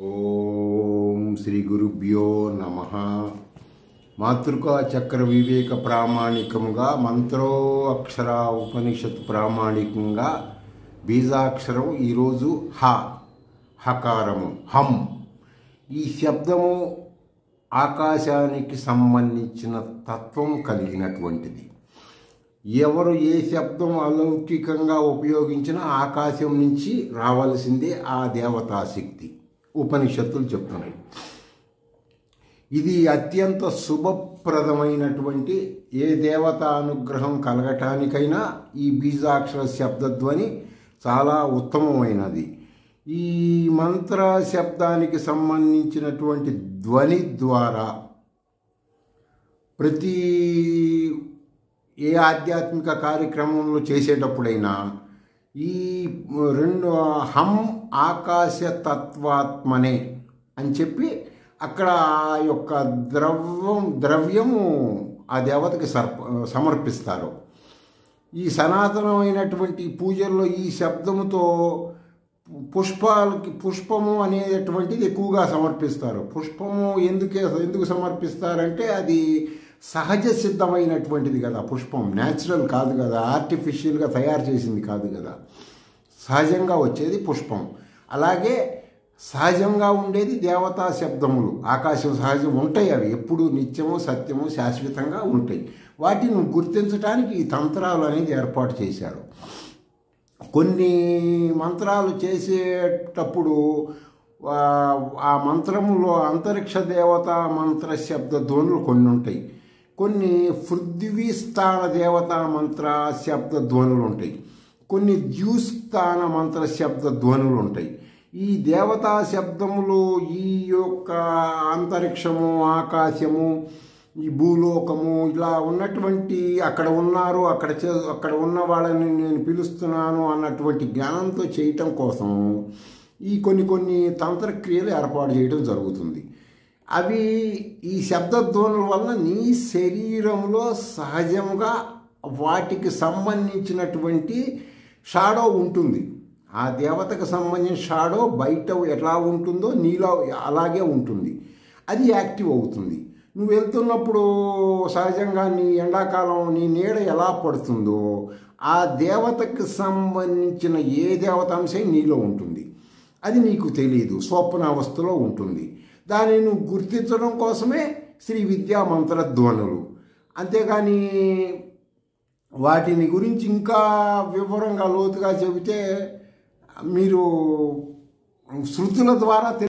ఓం శ్రీ గురుభ్యో నమః. మాతృకా చక్ర వివేక ప్రామాణికముగా మంత్రో అక్షర ఉపనిషత్ ప్రామాణికంగా బీజాక్షరం ఈరోజు హ, హకారము హం. ఈ శబ్దము ఆకాశానికి సంబంధించిన తత్వం కలిగినటువంటిది. ఎవరు ఏ శబ్దం అలౌకికంగా ఉపయోగించినా ఆకాశం నుంచి రావాల్సిందే ఆ దేవతాశక్తి. ఉపనిషత్తులు చెప్తున్నాయి. ఇది అత్యంత శుభప్రదమైనటువంటి ఏ దేవతా అనుగ్రహం కలగటానికైనా ఈ బీజాక్షర శబ్దధ్వని చాలా ఉత్తమమైనది. ఈ మంత్ర శబ్దానికి సంబంధించినటువంటి ధ్వని ద్వారా ప్రతి ఏ ఆధ్యాత్మిక కార్యక్రమంలో చేసేటప్పుడైనా ఈ రెండు హం ఆకాశ తత్వాత్మనే అని చెప్పి అక్కడ ఆ యొక్క ద్రవ్యము ఆ దేవతకి సమర్పిస్తారు. ఈ సనాతనమైనటువంటి పూజల్లో ఈ శబ్దముతో పుష్పము అనేటువంటిది ఎక్కువగా సమర్పిస్తారు. పుష్పము ఎందుకు సమర్పిస్తారంటే అది సహజ సిద్ధమైనటువంటిది కదా. పుష్పం న్యాచురల్ కాదు కదా, ఆర్టిఫిషియల్గా తయారు చేసింది కాదు కదా. సహజంగా వచ్చేది పుష్పం. అలాగే సహజంగా ఉండేది దేవతా శబ్దములు. ఆకాశం సహజం ఉంటాయి, అవి ఎప్పుడు నిత్యము సత్యము శాశ్వతంగా ఉంటాయి. వాటిని గుర్తించడానికి ఈ తంత్రాలు అనేది ఏర్పాటు చేశారు. కొన్ని మంత్రాలు చేసేటప్పుడు ఆ మంత్రములో అంతరిక్ష దేవతా మంత్ర శబ్ద ధ్వనులు కొన్ని ఉంటాయి. కొన్ని పృథ్వీ స్థాన దేవతా మంత్ర శబ్ద ధ్వనులు ఉంటాయి. కొన్ని ద్యుస్థాన మంత్ర శబ్ద ధ్వనులు ఉంటాయి. ఈ దేవతా శబ్దములు ఈ యొక్క అంతరిక్షము, ఆకాశము, ఈ భూలోకము ఇలా ఉన్నటువంటి అక్కడ ఉన్నారు, అక్కడ ఉన్న వాళ్ళని నేను పిలుస్తున్నాను అన్నటువంటి జ్ఞానంతో చేయటం కోసం ఈ కొన్ని తంత్రక్రియలు ఏర్పాటు చేయడం జరుగుతుంది. అవి ఈ శబ్దధ్వనుల వల్ల నీ శరీరంలో సహజంగా వాటికి సంబంధించినటువంటి షాడో ఉంటుంది. ఆ దేవతకు సంబంధించిన షాడో బయట ఎలా ఉంటుందో నీలో అలాగే ఉంటుంది. అది యాక్టివ్ అవుతుంది. నువ్వు వెళ్తున్నప్పుడు సహజంగా నీ ఎండాకాలం నీ నీడ ఎలా పడుతుందో ఆ దేవతకు సంబంధించిన ఏ దేవతాంశం నీలో ఉంటుంది. అది నీకు తెలియదు, స్వప్నావస్థలో ఉంటుంది. దాన్ని నువ్వు గుర్తించడం కోసమే శ్రీ విద్యా మంత్రధ్వనులు. అంతేగాని వాటిని గురించి ఇంకా వివరంగా లోతుగా చెబితే మీరు శృతుల ద్వారా